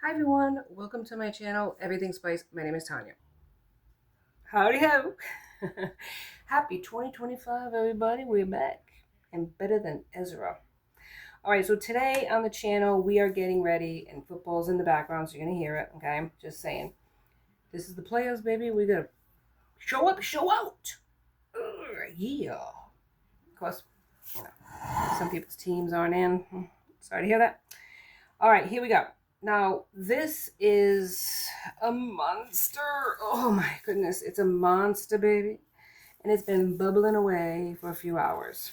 Hi everyone, welcome to my channel, Everything Spice. My name is Tanya. Howdy ho! Happy 2025 everybody, we're back and better than Ezra. Alright, so today on the channel we are getting ready and football's in the background so you're going to hear it, okay? Just saying. This is the players, baby. We got to show up, show out! Yeah! Of course, you know, some people's teams aren't in. Sorry to hear that. Alright, here we go. Now, this is a monster. Oh my goodness, it's a monster, baby. And it's been bubbling away for a few hours.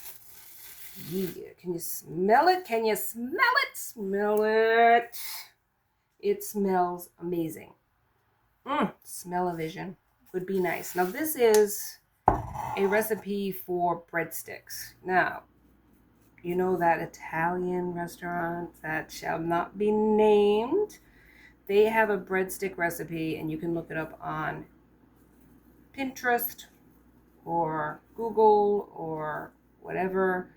Yeah, can you smell it? Can you smell it? Smell it. It smells amazing. Smell-o-vision would be nice. Now, this is a recipe for breadsticks. Now, you know that Italian restaurant that shall not be named? They have a breadstick recipe, and you can look it up on Pinterest or Google or whatever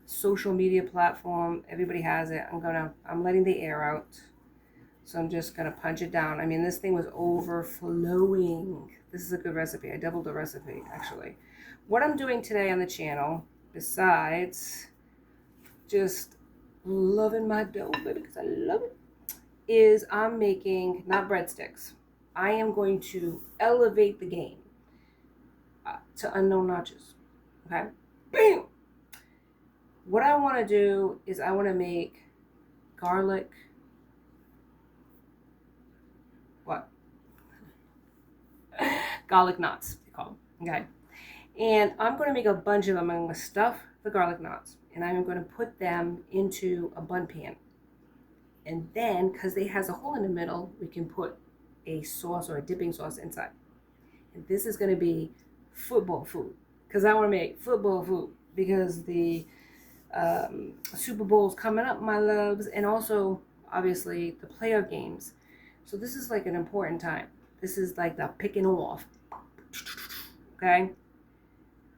social media platform. Everybody has it. I'm letting the air out, so I'm just gonna punch it down. I mean, this thing was overflowing. This is a good recipe. I doubled the recipe, actually. What I'm doing today on the channel, besides just loving my dough, baby, because I love it, is I'm making, not breadsticks, I am going to elevate the game to unknown notches, okay? Bam! What I want to do is I want to make garlic, garlic knots, they call them, okay? And I'm going to make a bunch of them. I'm going to stuff the garlic knots, and I'm going to put them into a bun pan. And then, because it has a hole in the middle, we can put a sauce or a dipping sauce inside. And this is going to be football food. Because I want to make football food. Because the Super Bowl's coming up, my loves. And also, obviously, the player games. So this is like an important time. This is like the picking off. Okay?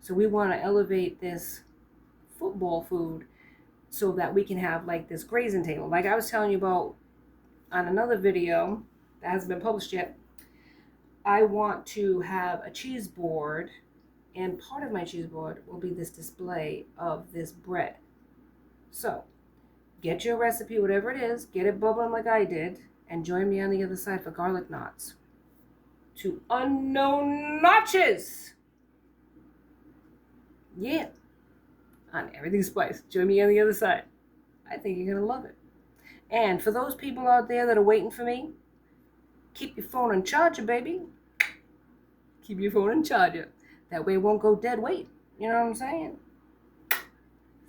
So we want to elevate this football food so that we can have like this grazing table. Like I was telling you about on another video that hasn't been published yet, I want to have a cheese board, and part of my cheese board will be this display of this bread. So get your recipe, whatever it is, get it bubbling like I did, and join me on the other side for garlic knots. To unknown notches! Yeah. On Everything Spice. Join me on the other side. I think you're going to love it. And for those people out there that are waiting for me, keep your phone on charger, baby. Keep your phone on charger. That way it won't go dead weight. You know what I'm saying?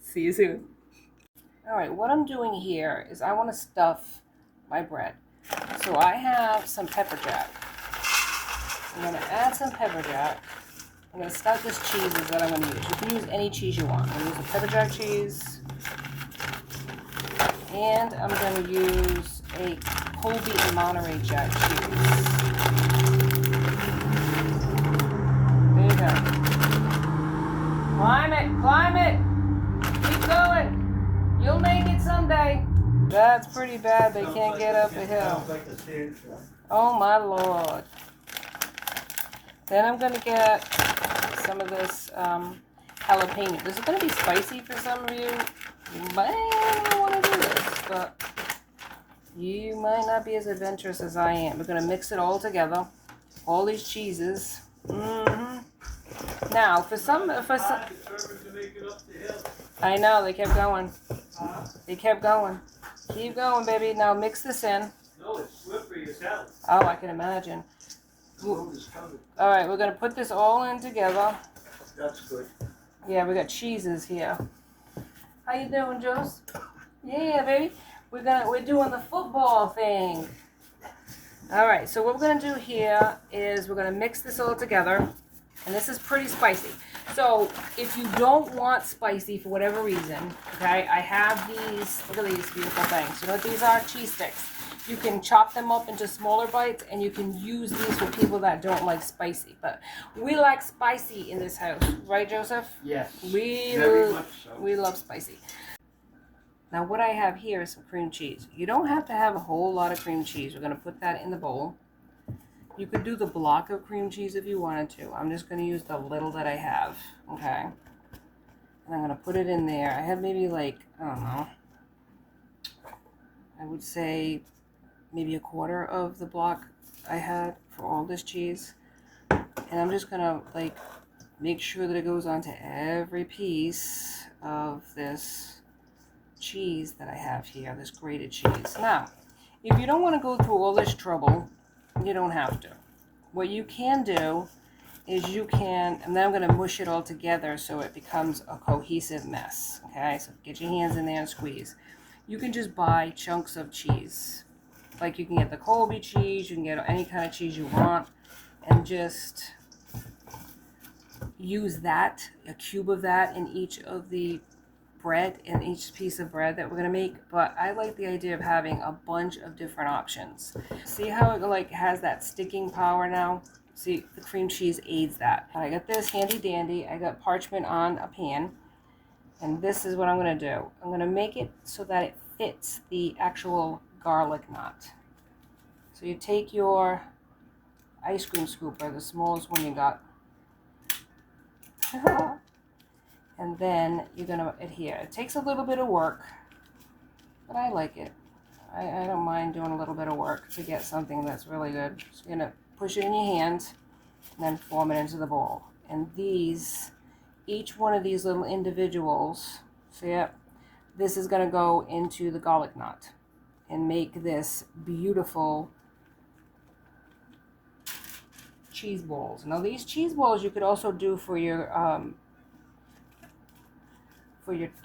See you soon. Alright, what I'm doing here is I want to stuff my bread. So I have some pepper jack. I'm going to add some pepper jack. I'm going to start this cheeses that I'm going to use. You can use any cheese you want. I'm going to use a pepper jack cheese. And I'm going to use a Colby and Monterey Jack cheese. There you go. Climb it, climb it. Keep going. You'll make it someday. That's pretty bad. They can't get up a hill. Oh my Lord. Then I'm going to get some of this jalapeno. This is going to be spicy for some of you. You might not want to do this, but you might not be as adventurous as I am. We're going to mix it all together. All these cheeses. Now, for some, I know, they kept going. They kept going. Keep going, baby. Now mix this in. No, it's slippery as hell. Oh, I can imagine. All right, we're going to put this all in together. That's good. Yeah, we got cheeses here. How you doing, Joss? Yeah, baby. We're doing the football thing. All right, so what we're going to do here is we're going to mix this all together. And this is pretty spicy. So if you don't want spicy for whatever reason, okay, I have these, look at these beautiful things. You know what these are? Cheese sticks. You can chop them up into smaller bites, and you can use these for people that don't like spicy. But we like spicy in this house. Right, Joseph? Yes. We Very much so. We love spicy. Now what I have here is some cream cheese. You don't have to have a whole lot of cream cheese. We're going to put that in the bowl. You could do the block of cream cheese if you wanted to. I'm just going to use the little that I have, okay? And I'm going to put it in there. I have maybe like, I don't know, I would say maybe a quarter of the block I had for all this cheese. And I'm just going to like make sure that it goes onto every piece of this cheese that I have here, this grated cheese. Now, if you don't want to go through all this trouble, you don't have to. What you can do is you can, and then I'm going to mush it all together so it becomes a cohesive mess. Okay, so get your hands in there and squeeze. You can just buy chunks of cheese. Like you can get the Colby cheese, you can get any kind of cheese you want, and just use that, a cube of that in each of the bread, in each piece of bread that we're going to make. But I like the idea of having a bunch of different options. See how it like has that sticking power now? See, the cream cheese aids that. I got this handy dandy. I got parchment on a pan, and this is what I'm going to do. I'm going to make it so that it fits the actual garlic knot. So you take your ice cream scooper, the smallest one you got, and then you're going to adhere. It takes a little bit of work, but I like it. I don't mind doing a little bit of work to get something that's really good. So you're going to push it in your hand and then form it into the bowl. And these, each one of these little individuals, see it? This is going to go into the garlic knot and make this beautiful cheese balls. Now these cheese balls you could also do for your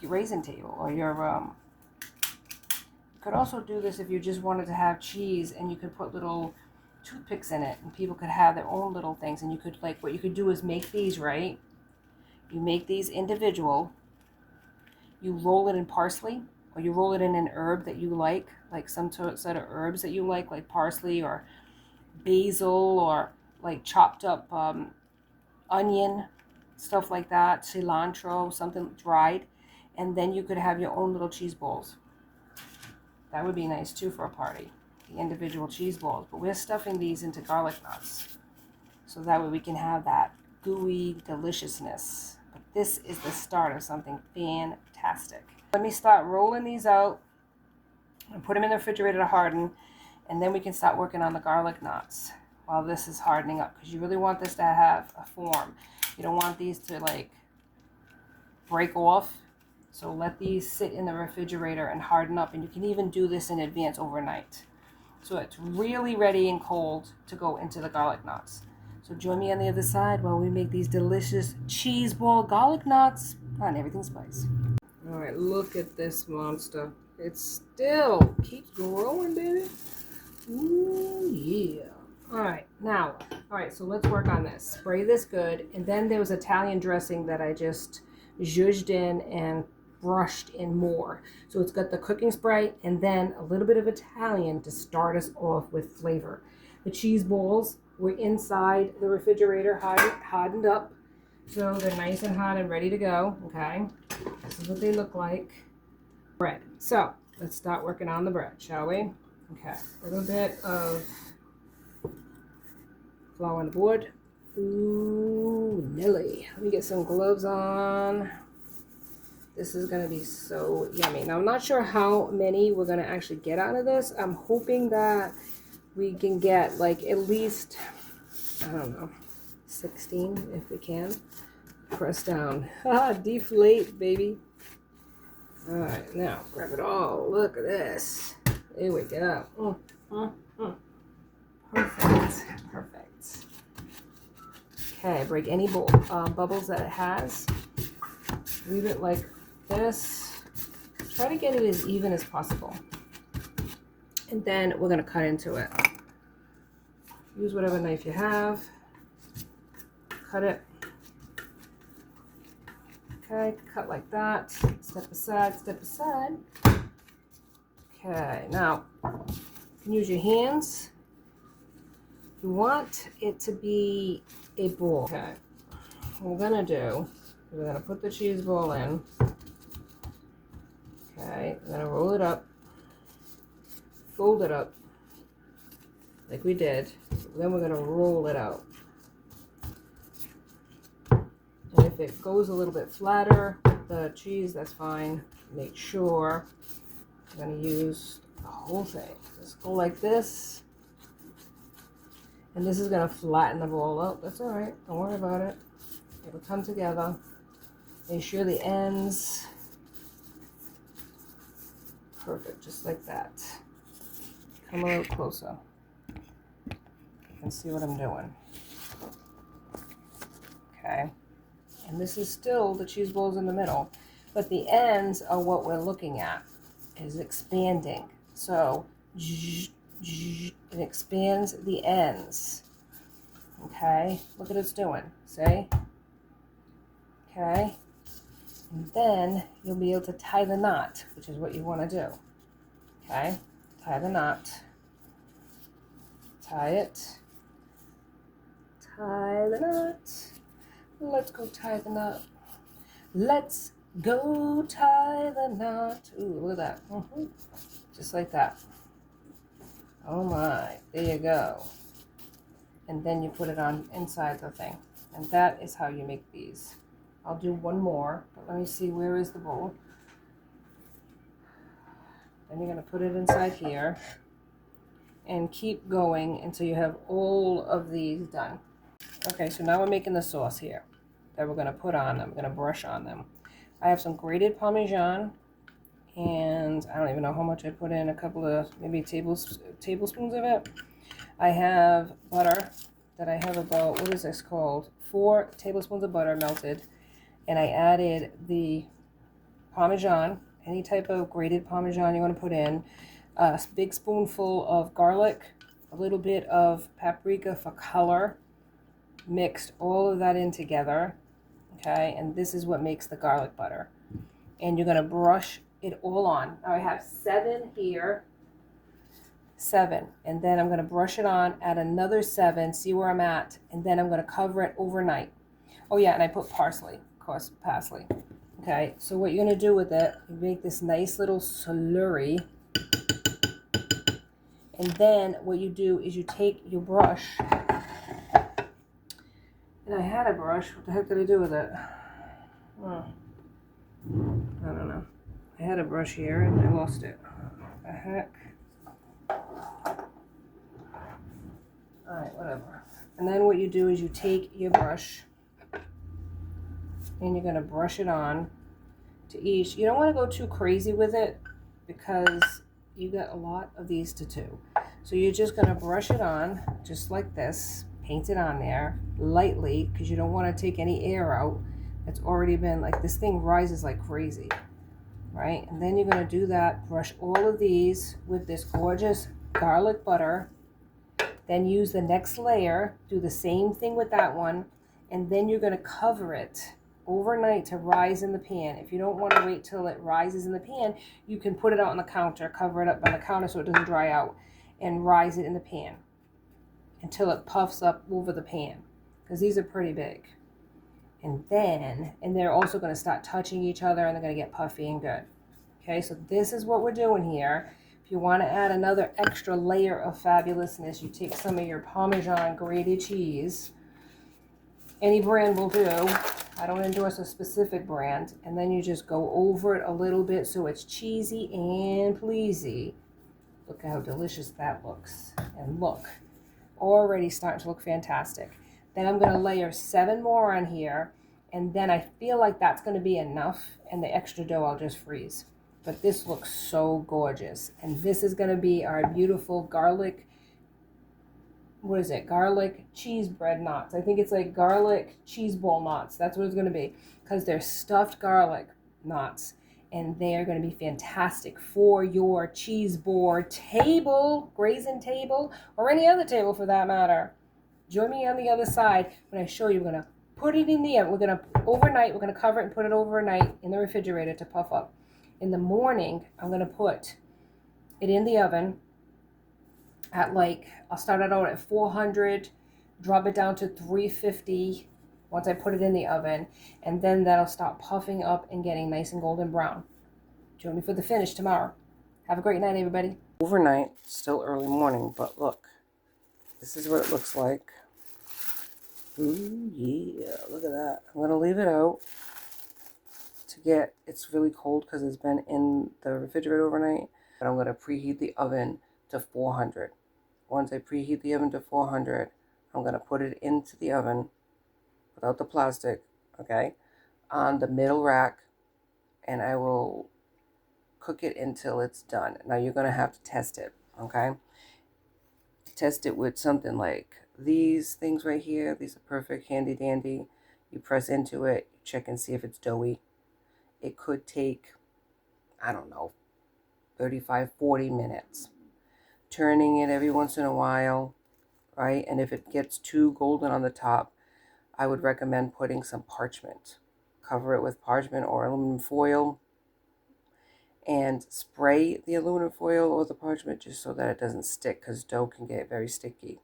raisin table, or your you could also do this if you just wanted to have cheese, and you could put little toothpicks in it, and people could have their own little things. And you could, like, what you could do is make these, right? You make these individual, you roll it in parsley, or you roll it in an herb that you like some set of herbs that you like parsley or basil, or like chopped up onion, stuff like that, cilantro, something dried, and then you could have your own little cheese balls. That would be nice too for a party, the individual cheese balls. But we're stuffing these into garlic knots, so that way we can have that gooey deliciousness. But this is the start of something fantastic. Let me start rolling these out and put them in the refrigerator to harden, and then we can start working on the garlic knots while this is hardening up, because you really want this to have a form. You don't want these to like break off. So let these sit in the refrigerator and harden up, and you can even do this in advance overnight. So it's really ready and cold to go into the garlic knots. So join me on the other side while we make these delicious cheese ball garlic knots on Everything Spice. All right, look at this monster. It still keeps growing, baby. Ooh, yeah. All right, now, so let's work on this. Spray this good, and then there was Italian dressing that I just zhuzhed in and brushed in more. So it's got the cooking spray and then a little bit of Italian to start us off with flavor. The cheese balls were inside the refrigerator, hardened up, so they're nice and hot and ready to go. Okay, this is what they look like. Bread. So let's start working on the bread, shall we? Okay, a little bit of flour on the board. Ooh, Nelly. Let me get some gloves on. This is going to be so yummy. Now, I'm not sure how many we're going to actually get out of this. I'm hoping that we can get like at least, I don't know, 16 if we can. Press down. Deflate, baby. All right, now grab it all. Look at this. There we go. Perfect. Okay, break any bubbles that it has. Leave it like this. Try to get it as even as possible. And then we're going to cut into it. Use whatever knife you have. Cut it. Okay, cut like that. Step aside, step aside. Okay, now you can use your hands. You want it to be a ball. Okay, what we're going to do, we're going to put the cheese ball in. Okay, I'm gonna roll it up, fold it up, like we did. Then we're gonna roll it out. And if it goes a little bit flatter, the cheese, that's fine. Make sure I'm gonna use the whole thing. Just go like this. And this is gonna flatten the roll out. That's all right, don't worry about it. It'll come together. Make sure the ends, perfect, just like that. Come a little closer. You can see what I'm doing. Okay. And this is still the cheese balls in the middle, but the ends are what we're looking at, is expanding. So it expands the ends. Okay, look what it's doing. See? Okay. And then you'll be able to tie the knot, which is what you want to do. Okay, tie the knot. Tie it. Tie the knot. Let's go tie the knot. Let's go tie the knot. Ooh, look at that. Just like that. Oh my, there you go. And then you put it on inside the thing. And that is how you make these. I'll do one more, but let me see, where is the bowl? Then you're gonna put it inside here and keep going until you have all of these done. Okay, so now we're making the sauce here that we're gonna put on them. We're gonna brush on them. I have some grated Parmesan, and I don't even know how much I put in, a couple of maybe tablespoons of it. I have butter that I have about, what is this called? 4 tablespoons of butter melted. And I added the Parmesan, any type of grated Parmesan you want to put in, a big spoonful of garlic, a little bit of paprika for color, mixed all of that in together, okay, and this is what makes the garlic butter. And you're going to brush it all on. Now I have 7 here, 7, and then I'm going to brush it on, add another 7, see where I'm at, and then I'm going to cover it overnight. Oh yeah, and I put parsley. Course, parsley. Okay, so what you're going to do with it, you make this nice little slurry, and then what you do is you take your brush, and I had a brush, what the heck did I do with it? Oh, I don't know. I had a brush here and I lost it. What the heck? Alright, whatever. And then what you do is you take your brush, and you're going to brush it on to each. You don't want to go too crazy with it because you got a lot of these to do. So you're just going to brush it on just like this, paint it on there lightly because you don't want to take any air out. It's already been, like, this thing rises like crazy, right? And then you're going to do that, brush all of these with this gorgeous garlic butter. Then use the next layer, do the same thing with that one, and then you're going to cover it overnight to rise in the pan. If you don't want to wait till it rises in the pan, you can put it out on the counter, cover it up on the counter so it doesn't dry out, and rise it in the pan until it puffs up over the pan, because these are pretty big. And they're also going to start touching each other, and they're going to get puffy and good. Okay, so this is what we're doing here. If you want to add another extra layer of fabulousness, you take some of your Parmesan grated cheese. Any brand will do. I don't endorse a specific brand. And then you just go over it a little bit so it's cheesy and pleasy. Look how delicious that looks. And look, already starting to look fantastic. Then I'm going to layer 7 more on here. And then I feel like that's going to be enough. And the extra dough I'll just freeze. But this looks so gorgeous. And this is going to be our beautiful garlic, what is it? Garlic cheese bread knots. I think it's like garlic cheese ball knots. That's what it's going to be, because they're stuffed garlic knots. And they are going to be fantastic for your cheese board table, grazing table, or any other table for that matter. Join me on the other side when I show you. We're going to put it in the oven. We're going to overnight. We're going to cover it and put it overnight in the refrigerator to puff up. In the morning, I'm going to put it in the oven at, like, I'll start it out at 400, drop it down to 350 once I put it in the oven, and then that'll start puffing up and getting nice and golden brown. Join me for the finish tomorrow. Have a great night, everybody. Overnight, still early morning, but look. This is what it looks like. Ooh, yeah, look at that. I'm going to leave it out to get, it's really cold because it's been in the refrigerator overnight. But I'm going to preheat the oven to 400. Once I preheat the oven to 400, I'm going to put it into the oven without the plastic, okay, on the middle rack, and I will cook it until it's done. Now you're going to have to test it, okay? Test it with something like these things right here. These are perfect, handy dandy. You press into it, check and see if it's doughy. It could take, I don't know, 35, 40 minutes. Turning it every once in a while, right? And if it gets too golden on the top, I would recommend putting some parchment. Cover it with parchment or aluminum foil and spray the aluminum foil or the parchment just so that it doesn't stick, because dough can get very sticky.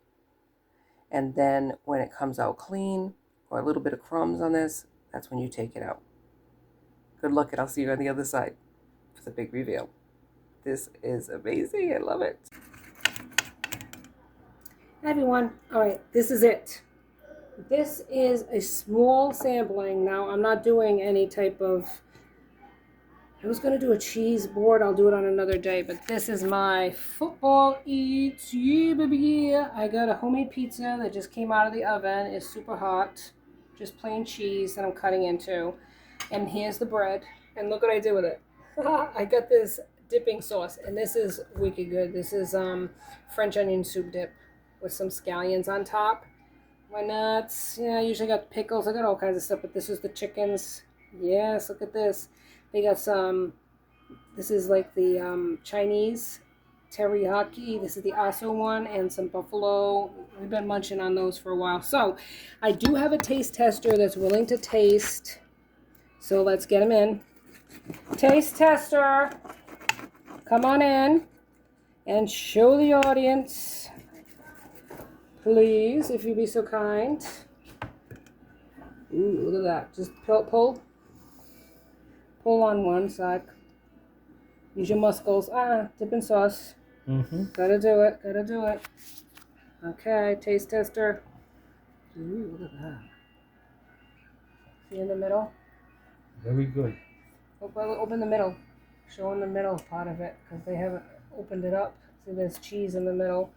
And then when it comes out clean or a little bit of crumbs on this, that's when you take it out. Good luck, and I'll see you on the other side for the big reveal. This is amazing. I love it. Hi everyone. All right, this is it. This is a small sampling. Now, I'm not doing any type of, I was going to do a cheese board. I'll do it on another day, but this is my football eats. Yeah, baby, yeah. I got a homemade pizza that just came out of the oven. It's super hot. Just plain cheese that I'm cutting into. And here's the bread. And look what I did with it. I got this dipping sauce, and this is wicked good. This is French onion soup dip with some scallions on top. My nuts. Yeah, I usually got pickles. I got all kinds of stuff, but this is the chickens. Yes, look at this. They got some, this is like the Chinese teriyaki. This is the aso one, and some buffalo. We've been munching on those for a while. So I do have a taste tester that's willing to taste. So let's get him in. Taste tester, come on in and show the audience, please, if you'd be so kind. Ooh, look at that. Just pull on one side. Use your muscles. Dipping sauce. Gotta do it. Okay, taste tester. Ooh, look at that. See in the middle? Very good. Open the middle. Show in the middle part of it, because they haven't opened it up. See, there's cheese in the middle.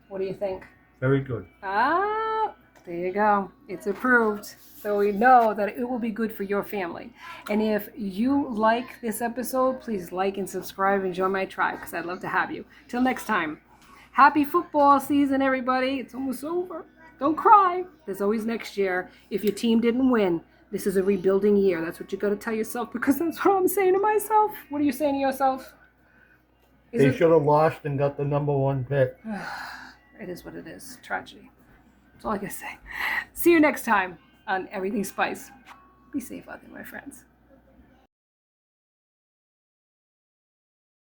What do you think? Very good. There you go. It's approved. So we know that it will be good for your family. And if you like this episode, please like and subscribe and join my tribe, because I'd love to have you. Till next time. Happy football season, everybody. It's almost over. Don't cry. There's always next year. If your team didn't win, this is a rebuilding year. That's what you got to tell yourself, because that's what I'm saying to myself. What are you saying to yourself? They should have lost and got the #1 pick. It is what it is. Tragedy. That's all I can say. See you next time on Everything Spice. Be safe out there, my friends.